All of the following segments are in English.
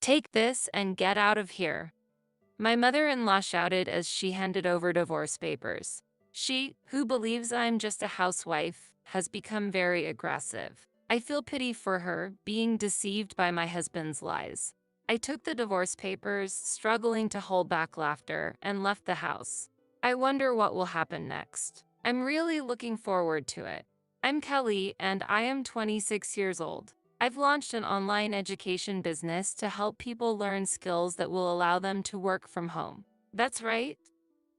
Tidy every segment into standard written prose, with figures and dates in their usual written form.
Take this and get out of here. My mother-in-law shouted as she handed over divorce papers. She, who believes I'm just a housewife, has become very aggressive. I feel pity for her, being deceived by my husband's lies. I took the divorce papers, struggling to hold back laughter, and left the house. I wonder what will happen next. I'm really looking forward to it. I'm Kelly, and I am 26 years old. I've launched an online education business to help people learn skills that will allow them to work from home. That's right,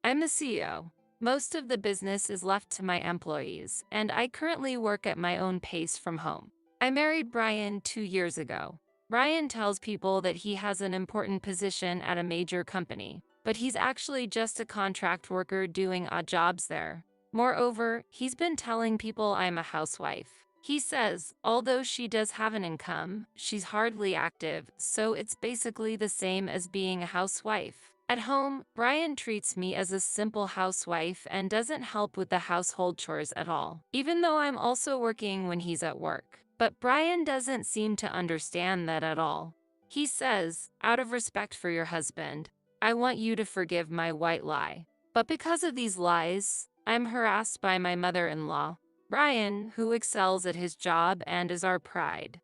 I'm the CEO. Most of the business is left to my employees, and I currently work at my own pace from home. I married Brian 2 years ago. Brian tells people that he has an important position at a major company, but he's actually just a contract worker doing odd jobs there. Moreover, he's been telling people I'm a housewife. He says, although she does have an income, she's hardly active, so it's basically the same as being a housewife. At home, Brian treats me as a simple housewife and doesn't help with the household chores at all, even though I'm also working when he's at work. But Brian doesn't seem to understand that at all. He says, out of respect for your husband, I want you to forgive my white lie. But because of these lies, I'm harassed by my mother-in-law, Brian, who excels at his job and is our pride.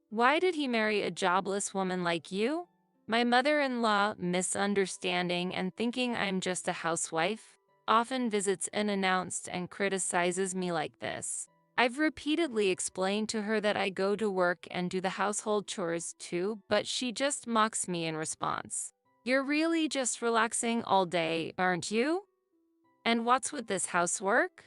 Why did he marry a jobless woman like you? My mother-in-law, misunderstanding and thinking I'm just a housewife, often visits unannounced and criticizes me like this. I've repeatedly explained to her that I go to work and do the household chores too, but she just mocks me in response. You're really just relaxing all day, aren't you? And what's with this housework?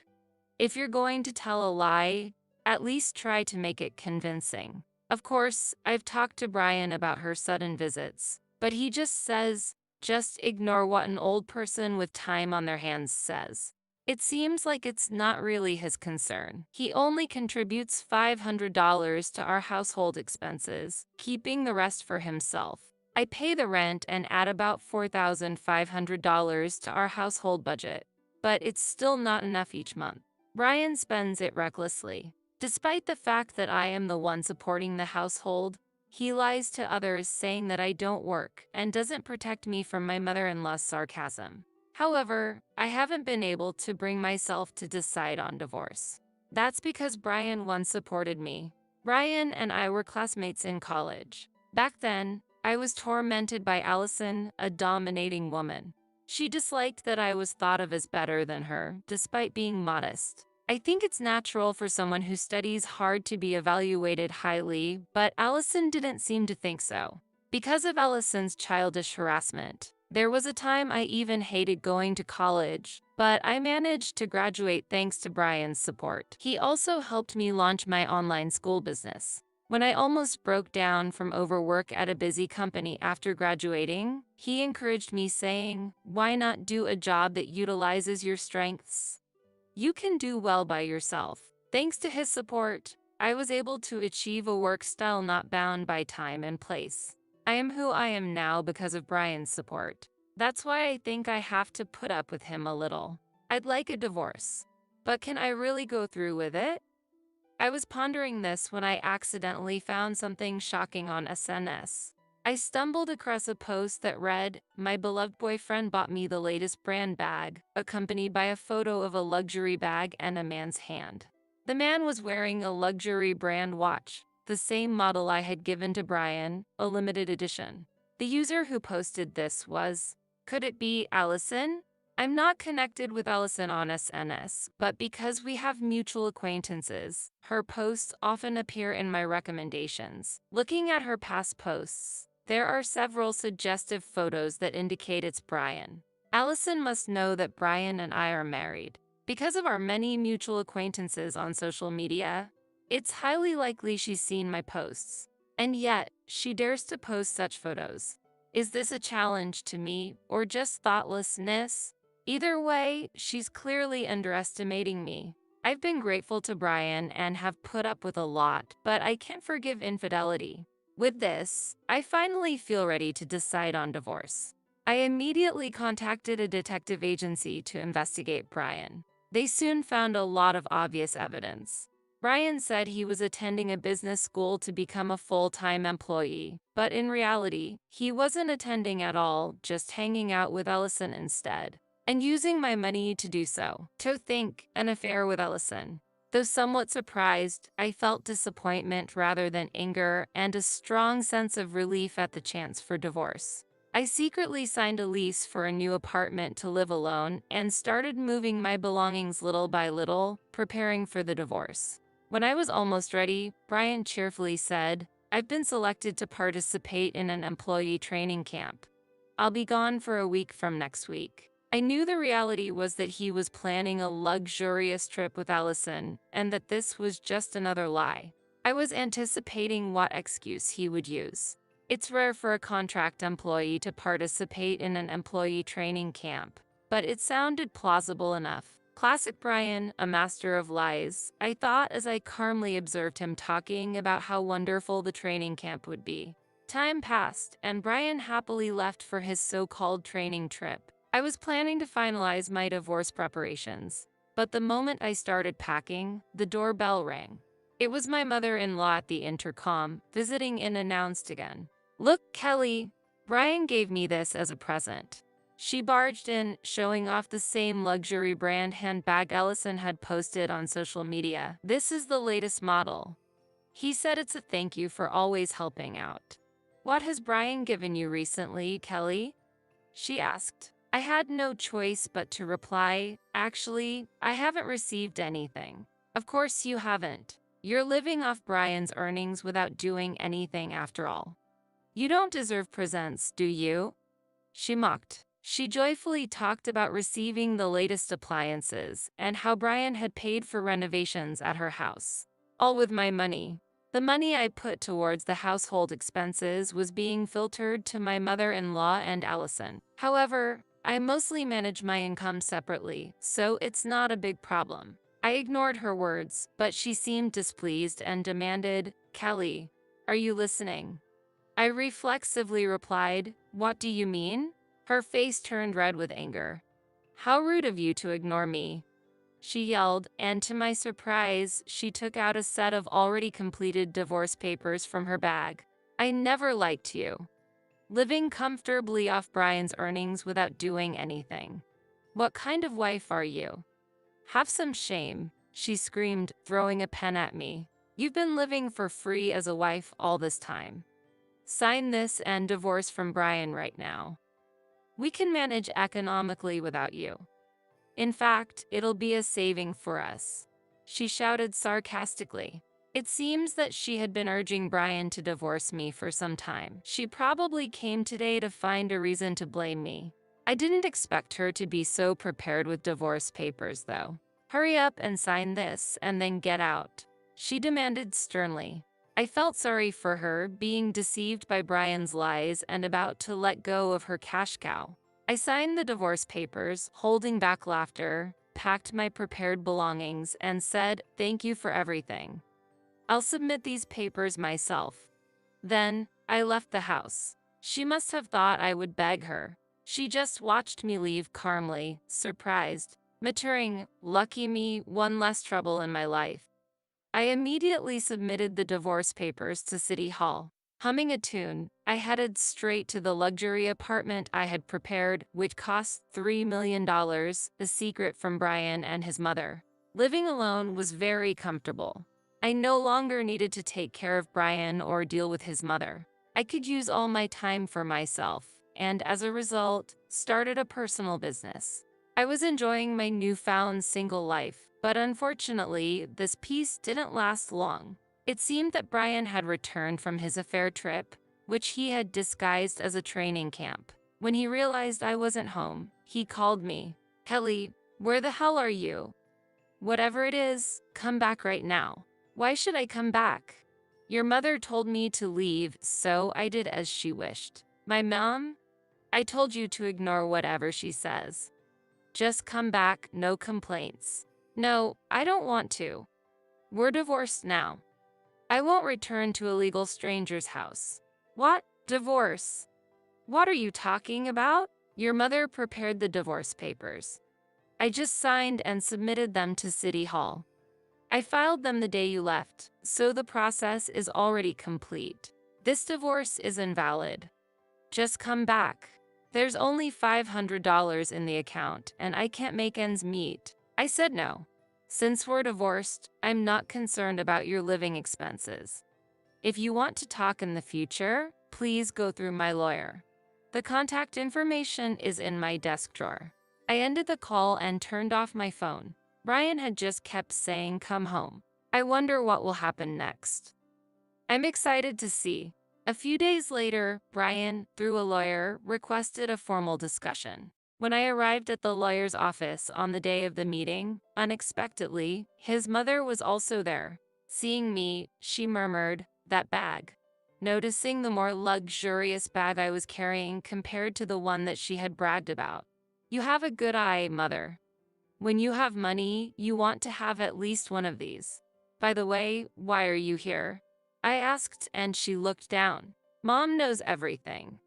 If you're going to tell a lie, at least try to make it convincing. Of course, I've talked to Brian about her sudden visits, but he just says, just ignore what an old person with time on their hands says. It seems like it's not really his concern. He only contributes $500 to our household expenses, keeping the rest for himself. I pay the rent and add about $4,500 to our household budget, but it's still not enough each month. Brian spends it recklessly. Despite the fact that I am the one supporting the household, he lies to others saying that I don't work and doesn't protect me from my mother-in-law's sarcasm. However, I haven't been able to bring myself to decide on divorce. That's because Brian once supported me. Brian and I were classmates in college. Back then, I was tormented by Allison, a dominating woman. She disliked that I was thought of as better than her, despite being modest. I think it's natural for someone who studies hard to be evaluated highly, but Allison didn't seem to think so. Because of Allison's childish harassment, there was a time I even hated going to college, but I managed to graduate thanks to Brian's support. He also helped me launch my online school business. When I almost broke down from overwork at a busy company after graduating, he encouraged me saying, why not do a job that utilizes your strengths? You can do well by yourself. Thanks to his support, I was able to achieve a work style not bound by time and place. I am who I am now because of Brian's support. That's why I think I have to put up with him a little. I'd like a divorce, but can I really go through with it? I was pondering this when I accidentally found something shocking on SNS. I stumbled across a post that read, my beloved boyfriend bought me the latest brand bag, accompanied by a photo of a luxury bag and a man's hand. The man was wearing a luxury brand watch, the same model I had given to Brian, a limited edition. The user who posted this was, could it be Allison? I'm not connected with Allison on SNS, but because we have mutual acquaintances, her posts often appear in my recommendations. Looking at her past posts, there are several suggestive photos that indicate it's Brian. Allison must know that Brian and I are married. Because of our many mutual acquaintances on social media, it's highly likely she's seen my posts. And yet, she dares to post such photos. Is this a challenge to me, or just thoughtlessness? Either way, she's clearly underestimating me. I've been grateful to Brian and have put up with a lot, but I can't forgive infidelity. With this, I finally feel ready to decide on divorce. I immediately contacted a detective agency to investigate Brian. They soon found a lot of obvious evidence. Brian said he was attending a business school to become a full-time employee, but in reality, he wasn't attending at all, just hanging out with Ellison instead, and using my money to do so. To think, an affair with Ellison. Though somewhat surprised, I felt disappointment rather than anger and a strong sense of relief at the chance for divorce. I secretly signed a lease for a new apartment to live alone and started moving my belongings little by little, preparing for the divorce. When I was almost ready, Brian cheerfully said, "I've been selected to participate in an employee training camp. I'll be gone for a week from next week." I knew the reality was that he was planning a luxurious trip with Allison, and that this was just another lie. I was anticipating what excuse he would use. It's rare for a contract employee to participate in an employee training camp, but it sounded plausible enough. Classic Brian, a master of lies, I thought as I calmly observed him talking about how wonderful the training camp would be. Time passed, and Brian happily left for his so-called training trip. I was planning to finalize my divorce preparations, but the moment I started packing, the doorbell rang. It was my mother-in-law at the intercom, visiting and announced again. "Look, Kelly, Brian gave me this as a present." She barged in, showing off the same luxury brand handbag Ellison had posted on social media. "This is the latest model. He said it's a thank you for always helping out." "What has Brian given you recently, Kelly?" she asked. I had no choice but to reply, "Actually, I haven't received anything." "Of course you haven't. You're living off Brian's earnings without doing anything after all. You don't deserve presents, do you?" she mocked. She joyfully talked about receiving the latest appliances and how Brian had paid for renovations at her house. All with my money. The money I put towards the household expenses was being filtered to my mother-in-law and Allison. However, I mostly manage my income separately, so it's not a big problem. I ignored her words, but she seemed displeased and demanded, "Kelly, are you listening?" I reflexively replied, "What do you mean?" Her face turned red with anger. "How rude of you to ignore me," she yelled, and to my surprise, she took out a set of already completed divorce papers from her bag. "I never liked you. Living comfortably off Brian's earnings without doing anything. What kind of wife are you? Have some shame," she screamed, throwing a pen at me. "You've been living for free as a wife all this time. Sign this and divorce from Brian right now. We can manage economically without you. In fact, it'll be a saving for us," she shouted sarcastically. It seems that she had been urging Brian to divorce me for some time. She probably came today to find a reason to blame me. I didn't expect her to be so prepared with divorce papers, though. "Hurry up and sign this, and then get out," she demanded sternly. I felt sorry for her, being deceived by Brian's lies and about to let go of her cash cow. I signed the divorce papers, holding back laughter, packed my prepared belongings, and said, "Thank you for everything. I'll submit these papers myself." Then, I left the house. She must have thought I would beg her. She just watched me leave calmly, surprised, muttering, "Lucky me, one less trouble in my life." I immediately submitted the divorce papers to City Hall. Humming a tune, I headed straight to the luxury apartment I had prepared, which cost $3 million, a secret from Brian and his mother. Living alone was very comfortable. I no longer needed to take care of Brian or deal with his mother. I could use all my time for myself, and as a result, started a personal business. I was enjoying my newfound single life, but unfortunately, this peace didn't last long. It seemed that Brian had returned from his affair trip, which he had disguised as a training camp. When he realized I wasn't home, he called me. "Kelly, where the hell are you? Whatever it is, come back right now." "Why should I come back? Your mother told me to leave, so I did as she wished." "My mom? I told you to ignore whatever she says. Just come back, no complaints." "No, I don't want to. We're divorced now. I won't return to a legal stranger's house." "What? Divorce? What are you talking about?" "Your mother prepared the divorce papers. I just signed and submitted them to City Hall. I filed them the day you left, so the process is already complete. This divorce is invalid. Just come back. There's only $500 in the account, and I can't make ends meet. I said no. Since we're divorced, I'm not concerned about your living expenses. If you want to talk in the future, please go through my lawyer. The contact information is in my desk drawer. I ended the call and turned off my phone. Brian had just kept saying, "Come home." I wonder what will happen next. I'm excited to see. A few days later, Brian, through a lawyer, requested a formal discussion. When I arrived at the lawyer's office on the day of the meeting, unexpectedly, his mother was also there. Seeing me, she murmured, "That bag." Noticing the more luxurious bag I was carrying compared to the one that she had bragged about. "You have a good eye, mother. When you have money, you want to have at least one of these. By the way, why are you here?" I asked, and she looked down. "Mom knows everything.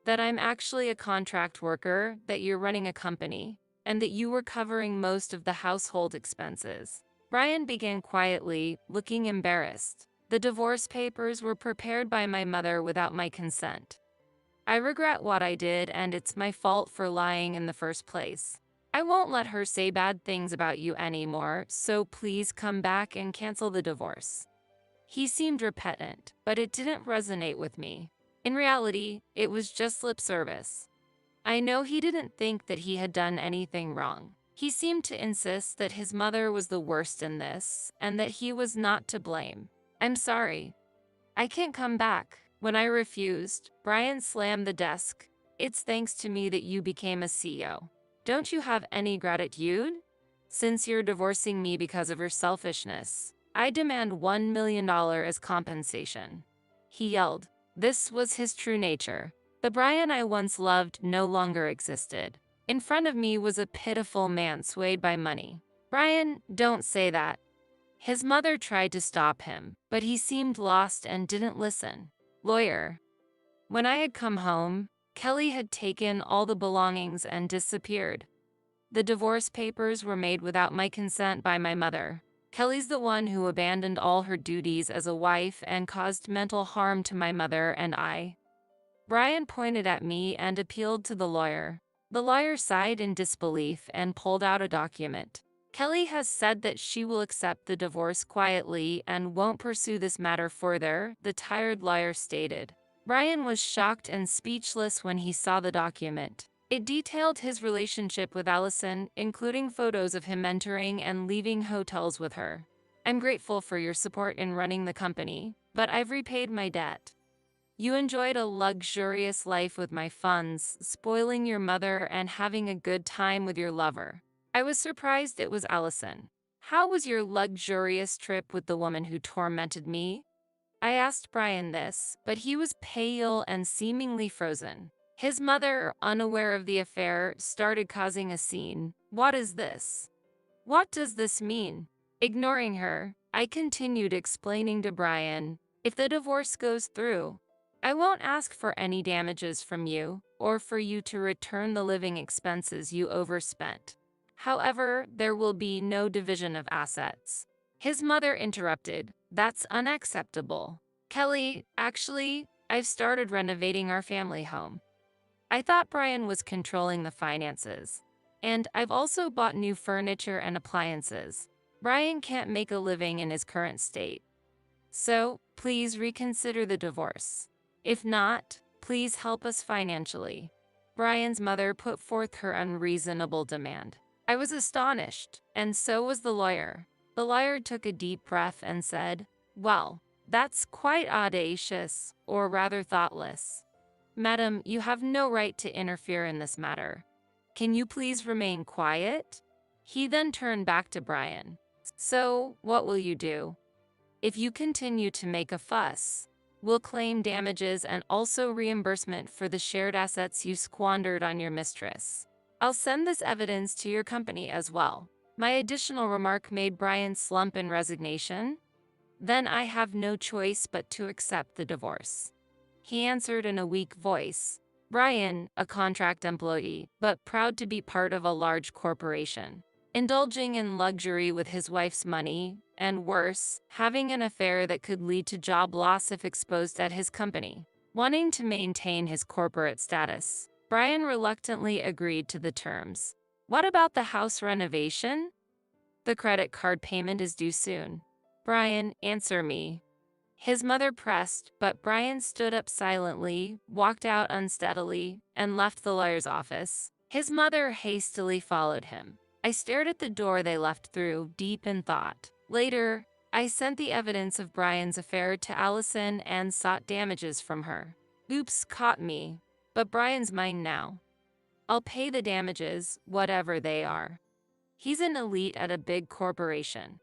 That I'm actually a contract worker, that you're running a company, and that you were covering most of the household expenses." Brian began quietly, looking embarrassed. "The divorce papers were prepared by my mother without my consent. I regret what I did, and it's my fault for lying in the first place. I won't let her say bad things about you anymore, so please come back and cancel the divorce." He seemed repentant, but it didn't resonate with me. In reality, it was just lip service. I know he didn't think that he had done anything wrong. He seemed to insist that his mother was the worst in this, and that he was not to blame. "I'm sorry. I can't come back." When I refused, Brian slammed the desk. "It's thanks to me that you became a CEO. Don't you have any gratitude? Since you're divorcing me because of your selfishness, I demand $1 million as compensation." He yelled. This was his true nature. The Brian I once loved no longer existed. In front of me was a pitiful man swayed by money. "Brian, don't say that." His mother tried to stop him, but he seemed lost and didn't listen. Lawyer. When I had come home, Kelly had taken all the belongings and disappeared. The divorce papers were made without my consent by my mother. Kelly's the one who abandoned all her duties as a wife and caused mental harm to my mother and I. Brian pointed at me and appealed to the lawyer. The lawyer sighed in disbelief and pulled out a document. "Kelly has said that she will accept the divorce quietly and won't pursue this matter further," the tired lawyer stated. Brian was shocked and speechless when he saw the document. It detailed his relationship with Allison, including photos of him entering and leaving hotels with her. "I'm grateful for your support in running the company, but I've repaid my debt. You enjoyed a luxurious life with my funds, spoiling your mother and having a good time with your lover." I was surprised it was Allison. "How was your luxurious trip with the woman who tormented me?" I asked Brian this, but he was pale and seemingly frozen. His mother, unaware of the affair, started causing a scene. "What is this? What does this mean?" Ignoring her, I continued explaining to Brian, "If the divorce goes through, I won't ask for any damages from you, or for you to return the living expenses you overspent. However, there will be no division of assets." His mother interrupted. "That's unacceptable. Kelly, actually, I've started renovating our family home." I thought Brian was controlling the finances. "And I've also bought new furniture and appliances." Brian can't make a living in his current state. "So, please reconsider the divorce. If not, please help us financially." Brian's mother put forth her unreasonable demand. I was astonished, and so was the lawyer. The lawyer took a deep breath and said, "Well, that's quite audacious, or rather thoughtless. Madam, you have no right to interfere in this matter. Can you please remain quiet?" He then turned back to Brian. "So, what will you do? If you continue to make a fuss, we'll claim damages and also reimbursement for the shared assets you squandered on your mistress. I'll send this evidence to your company as well." My additional remark made Brian slump in resignation. "Then I have no choice but to accept the divorce," he answered in a weak voice. Brian, a contract employee, but proud to be part of a large corporation. indulging in luxury with his wife's money, and worse, having an affair that could lead to job loss if exposed at his company. Wanting to maintain his corporate status, Brian reluctantly agreed to the terms. What about the house renovation? The credit card payment is due soon. Brian, answer me. His mother pressed, but Brian stood up silently, walked out unsteadily, and left the lawyer's office. His mother hastily followed him. I stared at the door they left through, deep in thought. Later, I sent the evidence of Brian's affair to Allison and sought damages from her. Oops, caught me. But Brian's mine now. I'll pay the damages, whatever they are. He's an elite at a big corporation.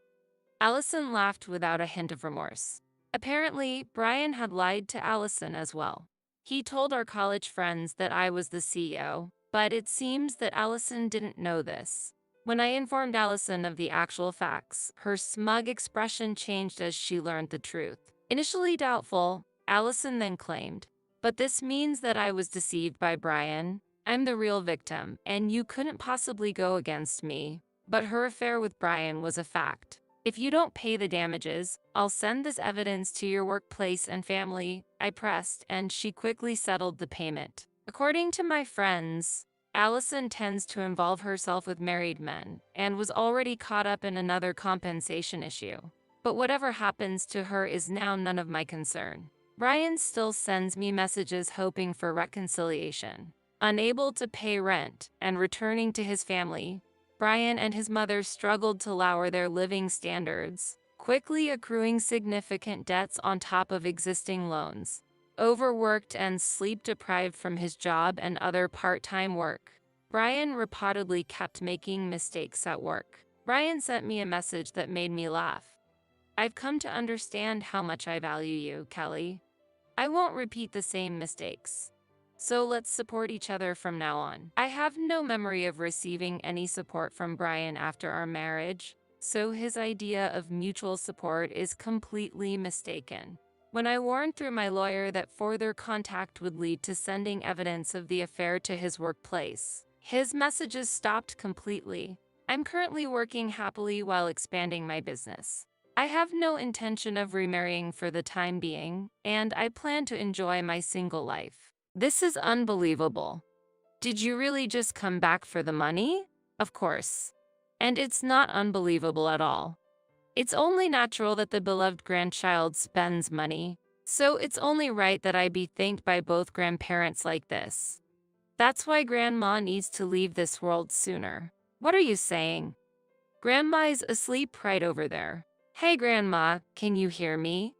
Allison laughed without a hint of remorse. Apparently, Brian had lied to Allison as well. He told our college friends that I was the CEO, but it seems that Allison didn't know this. When I informed Allison of the actual facts, her smug expression changed as she learned the truth. Initially doubtful, Allison then claimed, "But this means that I was deceived by Brian. I'm the real victim, and you couldn't possibly go against me." But her affair with Brian was a fact. "If you don't pay the damages, I'll send this evidence to your workplace and family," I pressed, and she quickly settled the payment. According to my friends, Allison tends to involve herself with married men and was already caught up in another compensation issue. But whatever happens to her is now none of my concern. Brian still sends me messages hoping for reconciliation. Unable to pay rent and returning to his family, Brian and his mother struggled to lower their living standards, quickly accruing significant debts on top of existing loans. Overworked and sleep-deprived from his job and other part-time work, Brian reportedly kept making mistakes at work. Brian sent me a message that made me laugh. "I've come to understand how much I value you, Kelly. I won't repeat the same mistakes. So let's support each other from now on." I have no memory of receiving any support from Brian after our marriage, so his idea of mutual support is completely mistaken. When I warned through my lawyer that further contact would lead to sending evidence of the affair to his workplace, his messages stopped completely. I'm currently working happily while expanding my business. I have no intention of remarrying for the time being, and I plan to enjoy my single life. This is unbelievable. Did you really just come back for the money? Of course. And it's not unbelievable at all. It's only natural that the beloved grandchild spends money, so it's only right that I be thanked by both grandparents like this. That's why Grandma needs to leave this world sooner. What are you saying? Grandma's asleep right over there. Hey Grandma, can you hear me?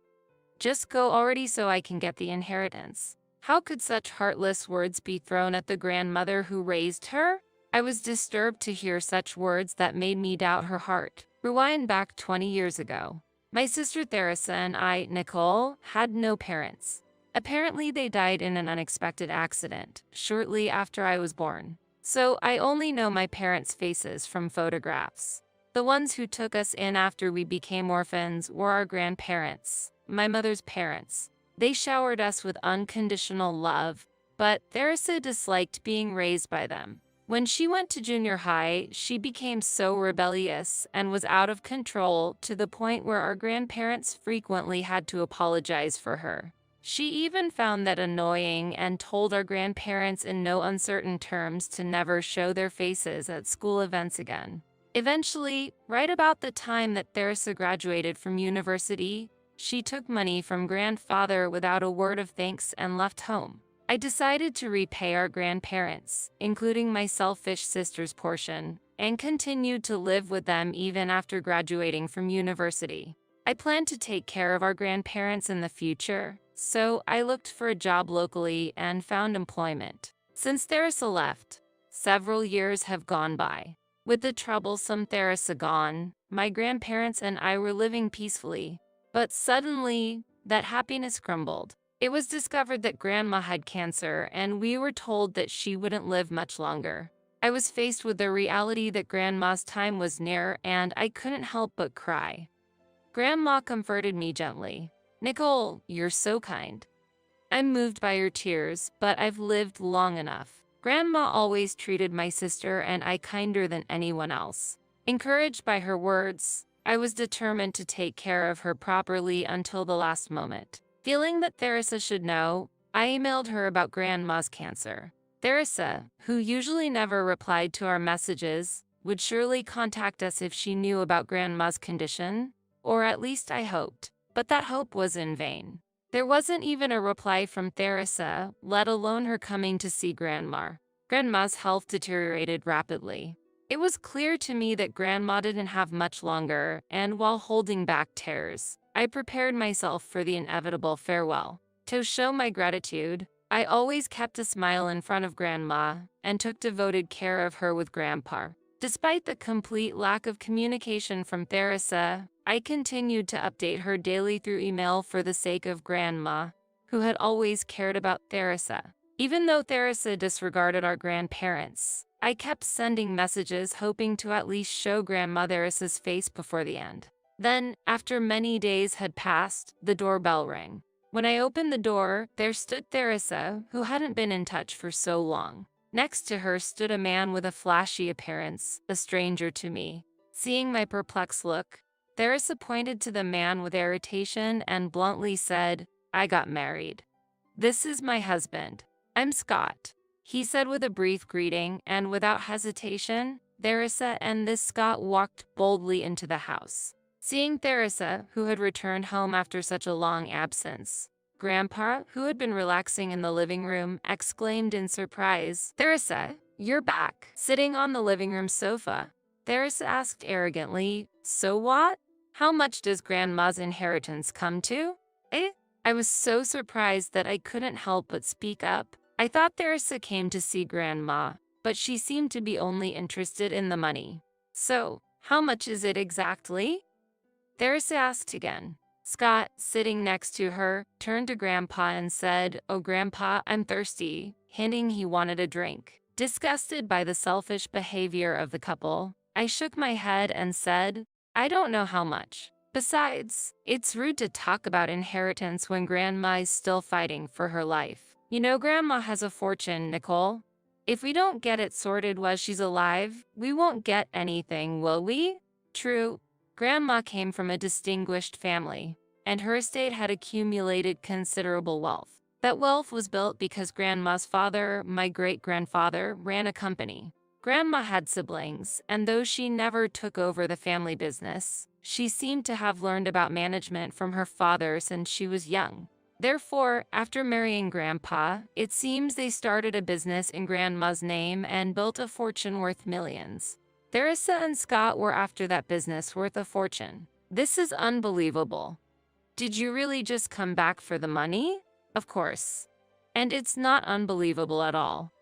Just go already so I can get the inheritance. How could such heartless words be thrown at the grandmother who raised her? I was disturbed to hear such words that made me doubt her heart. Rewind back 20 years ago. My sister Theresa and I, Nicole, had no parents. Apparently they died in an unexpected accident, shortly after I was born. So I only know my parents' faces from photographs. The ones who took us in after we became orphans were our grandparents, my mother's parents. They showered us with unconditional love, but Theresa disliked being raised by them. When she went to junior high, she became so rebellious and was out of control to the point where our grandparents frequently had to apologize for her. She even found that annoying and told our grandparents in no uncertain terms to never show their faces at school events again. Eventually, right about the time that Theresa graduated from university, she took money from grandfather without a word of thanks and left home. I decided to repay our grandparents, including my selfish sister's portion, and continued to live with them even after graduating from university. I planned to take care of our grandparents in the future, so I looked for a job locally and found employment. Since Theresa left, several years have gone by. With the troublesome Theresa gone, my grandparents and I were living peacefully, but suddenly, that happiness crumbled. It was discovered that Grandma had cancer, and we were told that she wouldn't live much longer. I was faced with the reality that Grandma's time was near, and I couldn't help but cry. Grandma comforted me gently. "Nicole, you're so kind. I'm moved by your tears, but I've lived long enough. Grandma always treated my sister and I kinder than anyone else. Encouraged by her words, I was determined to take care of her properly until the last moment. Feeling that Theresa should know, I emailed her about Grandma's cancer. Theresa, who usually never replied to our messages, would surely contact us if she knew about Grandma's condition, or at least I hoped. But that hope was in vain. There wasn't even a reply from Theresa, let alone her coming to see Grandma. Grandma's health deteriorated rapidly. It was clear to me that Grandma didn't have much longer, and while holding back tears, I prepared myself for the inevitable farewell. To show my gratitude, I always kept a smile in front of Grandma and took devoted care of her with Grandpa. Despite the complete lack of communication from Theresa, I continued to update her daily through email for the sake of Grandma, who had always cared about Theresa. Even though Theresa disregarded our grandparents, I kept sending messages hoping to at least show Grandma Theresa's face before the end. Then, after many days had passed, the doorbell rang. When I opened the door, there stood Theresa, who hadn't been in touch for so long. Next to her stood a man with a flashy appearance, a stranger to me. Seeing my perplexed look, Theresa pointed to the man with irritation and bluntly said, "I got married. This is my husband. I'm Scott," he said with a brief greeting, and without hesitation, Theresa and this Scott walked boldly into the house. Seeing Theresa, who had returned home after such a long absence, Grandpa, who had been relaxing in the living room, exclaimed in surprise, "Theresa, you're back." Sitting on the living room sofa, Theresa asked arrogantly, "So what? How much does Grandma's inheritance come to?" Eh? I was so surprised that I couldn't help but speak up. I thought Theresa came to see Grandma, but she seemed to be only interested in the money. "So, how much is it exactly?" Theresa asked again. Scott, sitting next to her, turned to Grandpa and said, "Oh, Grandpa, I'm thirsty," hinting he wanted a drink. Disgusted by the selfish behavior of the couple, I shook my head and said, "I don't know how much. Besides, it's rude to talk about inheritance when Grandma is still fighting for her life. You know Grandma has a fortune, Nicole. If we don't get it sorted while she's alive, we won't get anything, will we?" True. Grandma came from a distinguished family, and her estate had accumulated considerable wealth. That wealth was built because Grandma's father, my great-grandfather, ran a company. Grandma had siblings, and though she never took over the family business, she seemed to have learned about management from her father since she was young. Therefore, after marrying Grandpa, it seems they started a business in Grandma's name and built a fortune worth millions. Theresa and Scott were after that business worth a fortune. This is unbelievable. Did you really just come back for the money? Of course. And it's not unbelievable at all.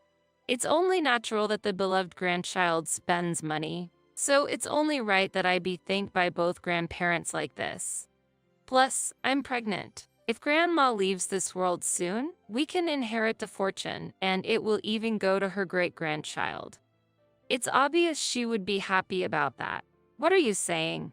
It's only natural that the beloved grandchild spends money, so it's only right that I be thanked by both grandparents like this. Plus, I'm pregnant. If Grandma leaves this world soon, we can inherit the fortune, and it will even go to her great-grandchild. It's obvious she would be happy about that. What are you saying?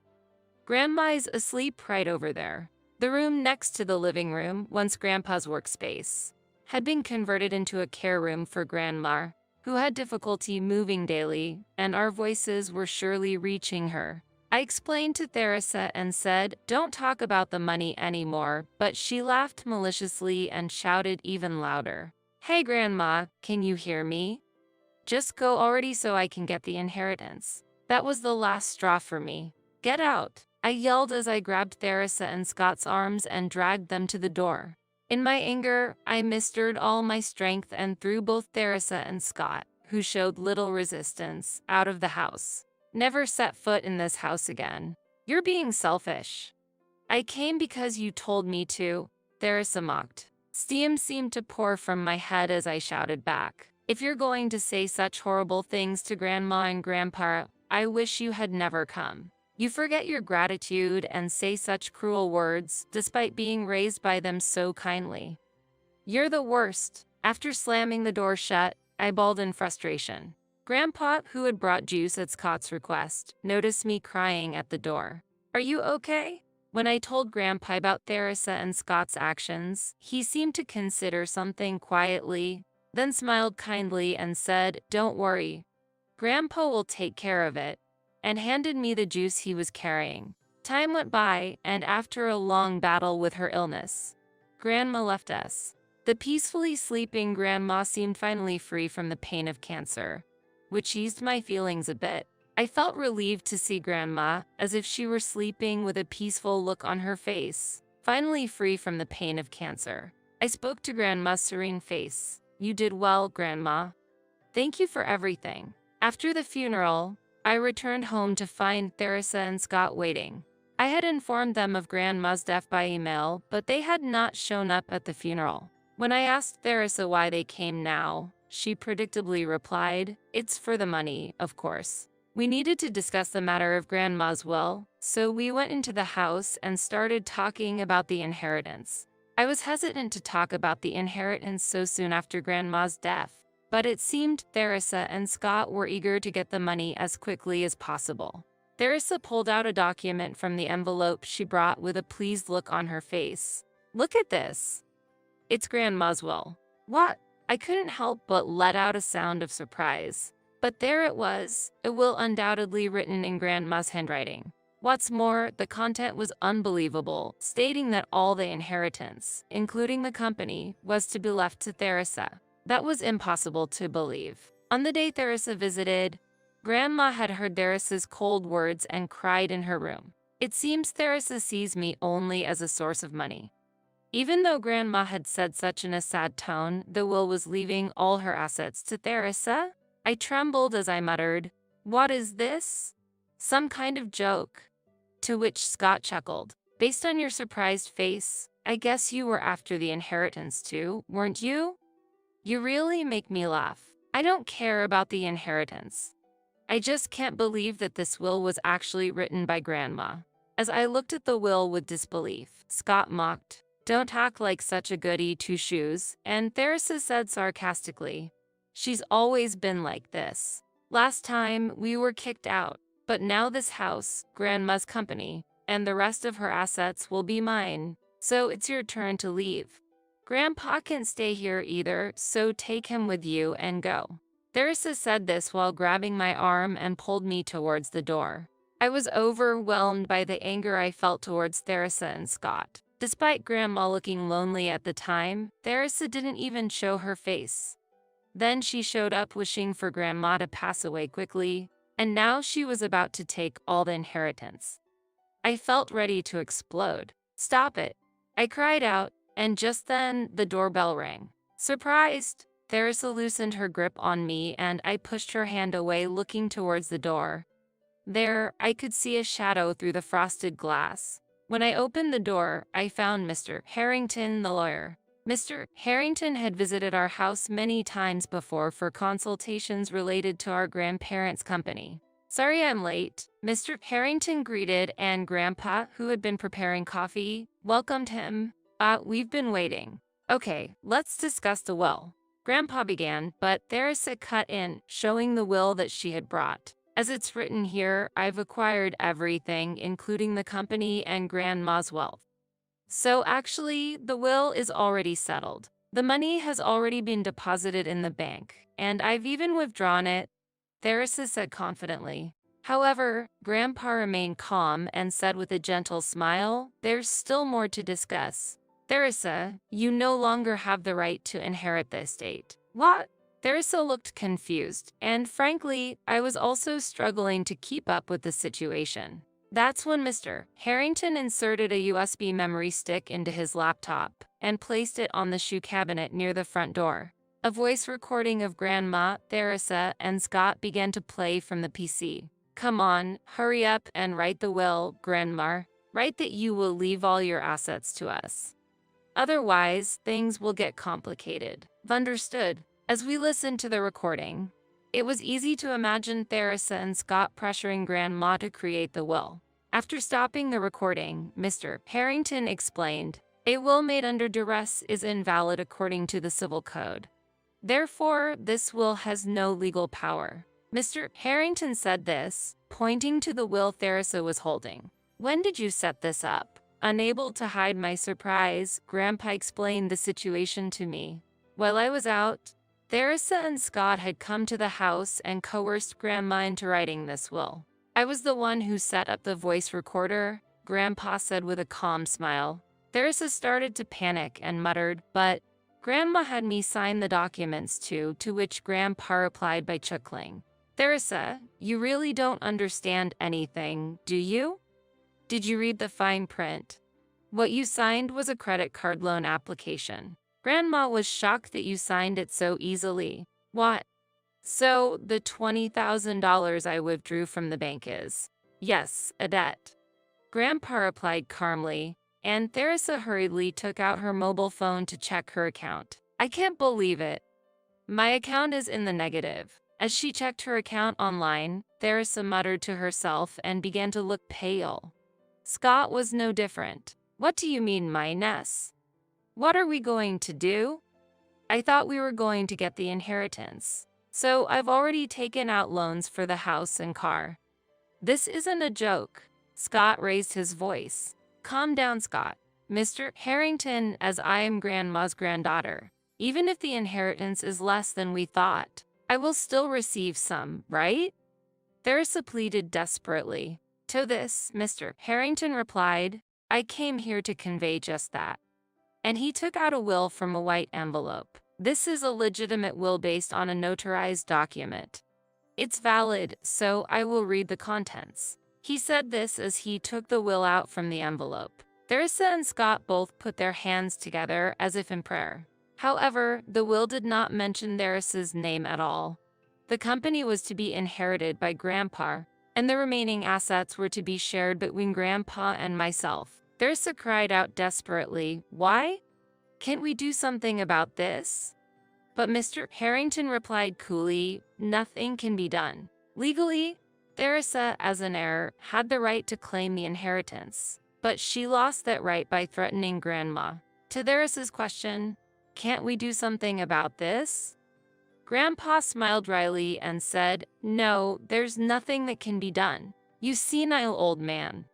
Grandma's asleep right over there. The room next to the living room, once Grandpa's workspace, had been converted into a care room for Grandma, who had difficulty moving daily, and our voices were surely reaching her. I explained to Theresa and said, "Don't talk about the money anymore," but she laughed maliciously and shouted even louder, "Hey Grandma, can you hear me? Just go already so I can get the inheritance." That was the last straw for me. "Get out," I yelled as I grabbed Theresa and Scott's arms and dragged them to the door. In my anger, I mustered all my strength and threw both Theresa and Scott, who showed little resistance, out of the house. "Never set foot in this house again. You're being selfish." "I came because you told me to," Theresa mocked. Steam seemed to pour from my head as I shouted back, "If you're going to say such horrible things to Grandma and Grandpa, I wish you had never come. You forget your gratitude and say such cruel words, despite being raised by them so kindly. You're the worst." After slamming the door shut, I bawled in frustration. Grandpa, who had brought juice at Scott's request, noticed me crying at the door. "Are you okay?" When I told Grandpa about Theresa and Scott's actions, he seemed to consider something quietly, then smiled kindly and said, "Don't worry. Grandpa will take care of it." and handed me the juice he was carrying. Time went by, and after a long battle with her illness, Grandma left us. The peacefully sleeping Grandma seemed finally free from the pain of cancer, which eased my feelings a bit. I felt relieved to see Grandma, as if she were sleeping with a peaceful look on her face, finally free from the pain of cancer. I spoke to Grandma's serene face. "You did well, Grandma. Thank you for everything." After the funeral, I returned home to find Theresa and Scott waiting. I had informed them of Grandma's death by email, but they had not shown up at the funeral. When I asked Theresa why they came now, she predictably replied, "It's for the money, of course." We needed to discuss the matter of Grandma's will, so we went into the house and started talking about the inheritance. I was hesitant to talk about the inheritance so soon after Grandma's death, but it seemed Theresa and Scott were eager to get the money as quickly as possible. Theresa pulled out a document from the envelope she brought with a pleased look on her face. "Look at this. It's Grandma's will." "What?" I couldn't help but let out a sound of surprise. But there it was, a will undoubtedly written in Grandma's handwriting. What's more, the content was unbelievable, stating that all the inheritance, including the company, was to be left to Theresa. That was impossible to believe. On the day Theresa visited, Grandma had heard Theresa's cold words and cried in her room. It seems Theresa sees me only as a source of money. Even though Grandma had said such in a sad tone, the will was leaving all her assets to Theresa. I trembled as I muttered, "What is this? Some kind of joke?" To which Scott chuckled. "Based on your surprised face, I guess you were after the inheritance too, weren't you?" You really make me laugh. I don't care about the inheritance. I just can't believe that this will was actually written by Grandma. As I looked at the will with disbelief, Scott mocked, "Don't act like such a goody two-shoes," and Theresa said sarcastically, "She's always been like this. Last time, we were kicked out, but now this house, Grandma's company, and the rest of her assets will be mine, so it's your turn to leave. Grandpa can't stay here either, so take him with you and go." Theresa said this while grabbing my arm and pulled me towards the door. I was overwhelmed by the anger I felt towards Theresa and Scott. Despite Grandma looking lonely at the time, Theresa didn't even show her face. Then she showed up wishing for Grandma to pass away quickly, and now she was about to take all the inheritance. I felt ready to explode. "Stop it!" I cried out, and just then the doorbell rang. Surprised, Theresa loosened her grip on me and I pushed her hand away, looking towards the door. There, I could see a shadow through the frosted glass. When I opened the door, I found Mr. Harrington, the lawyer. Mr. Harrington had visited our house many times before for consultations related to our grandparents' company. "Sorry I'm late," Mr. Harrington greeted, and Grandpa, who had been preparing coffee, welcomed him. We've been waiting." "Okay, let's discuss the will," Grandpa began, but Theresa cut in, showing the will that she had brought. "As it's written here, I've acquired everything, including the company and Grandma's wealth. So actually, the will is already settled. The money has already been deposited in the bank, and I've even withdrawn it," Theresa said confidently. However, Grandpa remained calm and said with a gentle smile, "There's still more to discuss. Theresa, you no longer have the right to inherit the estate." "What?" Theresa looked confused, and frankly, I was also struggling to keep up with the situation. That's when Mr. Harrington inserted a USB memory stick into his laptop and placed it on the shoe cabinet near the front door. A voice recording of Grandma, Theresa, and Scott began to play from the PC. "Come on, hurry up and write the will, Grandma. Write that you will leave all your assets to us. Otherwise, things will get complicated." Understood. As we listened to the recording, it was easy to imagine Theresa and Scott pressuring Grandma to create the will. After stopping the recording, Mr. Harrington explained, "A will made under duress is invalid according to the Civil Code. Therefore, this will has no legal power." Mr. Harrington said this, pointing to the will Theresa was holding. "When did you set this up?" Unable to hide my surprise, Grandpa explained the situation to me. While I was out, Theresa and Scott had come to the house and coerced Grandma into writing this will. I was the one who set up the voice recorder, Grandpa said with a calm smile. Theresa started to panic and muttered, but Grandma had me sign the documents too, to which Grandpa replied by chuckling. Theresa, you really don't understand anything, do you? Did you read the fine print? What you signed was a credit card loan application. Grandma was shocked that you signed it so easily. What? So, the $20,000 I withdrew from the bank is, yes, a debt. Grandpa replied calmly, and Theresa hurriedly took out her mobile phone to check her account. I can't believe it. My account is in the negative. As she checked her account online, Theresa muttered to herself and began to look pale. Scott was no different. What do you mean, my Ness? What are we going to do? I thought we were going to get the inheritance. So I've already taken out loans for the house and car. This isn't a joke. Scott raised his voice. Calm down, Scott. Mr. Harrington, as I am Grandma's granddaughter. Even if the inheritance is less than we thought, I will still receive some, right? Theresa pleaded desperately. To this, Mr. Harrington replied, I came here to convey just that. And he took out a will from a white envelope. This is a legitimate will based on a notarized document. It's valid, so I will read the contents. He said this as he took the will out from the envelope. Theresa and Scott both put their hands together as if in prayer. However, the will did not mention Theresa's name at all. The company was to be inherited by Grandpa, and the remaining assets were to be shared between Grandpa and myself. Theresa cried out desperately, Why? Can't we do something about this? But Mr. Harrington replied coolly, Nothing can be done. Legally, Theresa, as an heir, had the right to claim the inheritance, but she lost that right by threatening Grandma. To Theresa's question, Can't we do something about this? Grandpa smiled wryly and said, No, there's nothing that can be done. You senile old man.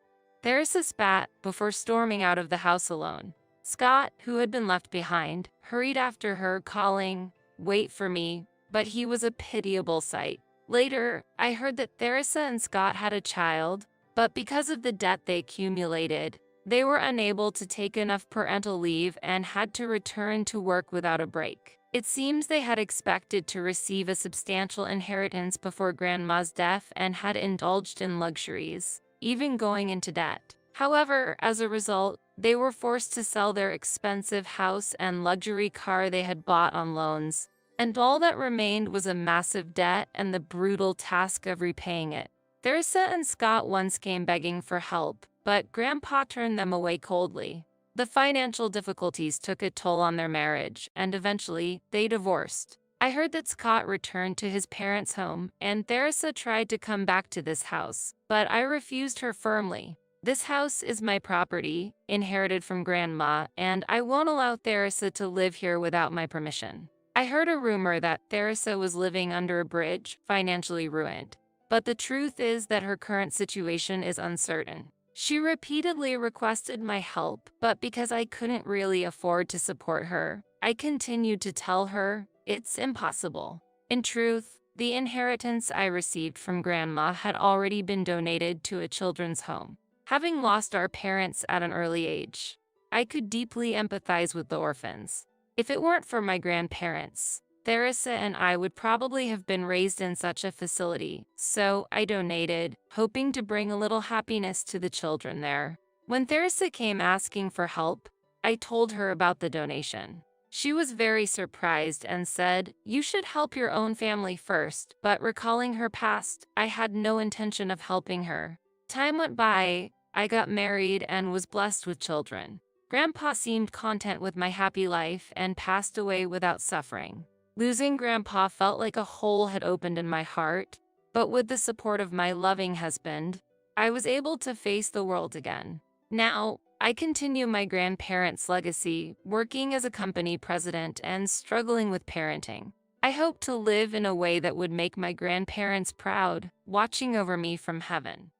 Theresa spat before storming out of the house alone. Scott, who had been left behind, hurried after her, calling, Wait for me, but he was a pitiable sight. Later, I heard that Theresa and Scott had a child, but because of the debt they accumulated, they were unable to take enough parental leave and had to return to work without a break. It seems they had expected to receive a substantial inheritance before Grandma's death and had indulged in luxuries, even going into debt. However, as a result, they were forced to sell their expensive house and luxury car they had bought on loans, and all that remained was a massive debt and the brutal task of repaying it. Theresa and Scott once came begging for help, but Grandpa turned them away coldly. The financial difficulties took a toll on their marriage, and eventually, they divorced. I heard that Scott returned to his parents' home, and Theresa tried to come back to this house, but I refused her firmly. This house is my property, inherited from Grandma, and I won't allow Theresa to live here without my permission. I heard a rumor that Theresa was living under a bridge, financially ruined. But the truth is that her current situation is uncertain. She repeatedly requested my help, but because I couldn't really afford to support her, I continued to tell her it's impossible. In truth, the inheritance I received from Grandma had already been donated to a children's home. Having lost our parents at an early age, I could deeply empathize with the orphans. If it weren't for my grandparents, Theresa and I would probably have been raised in such a facility, so I donated, hoping to bring a little happiness to the children there. When Theresa came asking for help, I told her about the donation. She was very surprised and said, You should help your own family first, but recalling her past, I had no intention of helping her. Time went by, I got married and was blessed with children. Grandpa seemed content with my happy life and passed away without suffering. Losing Grandpa felt like a hole had opened in my heart, but with the support of my loving husband, I was able to face the world again. Now, I continue my grandparents' legacy, working as a company president and struggling with parenting. I hope to live in a way that would make my grandparents proud, watching over me from heaven.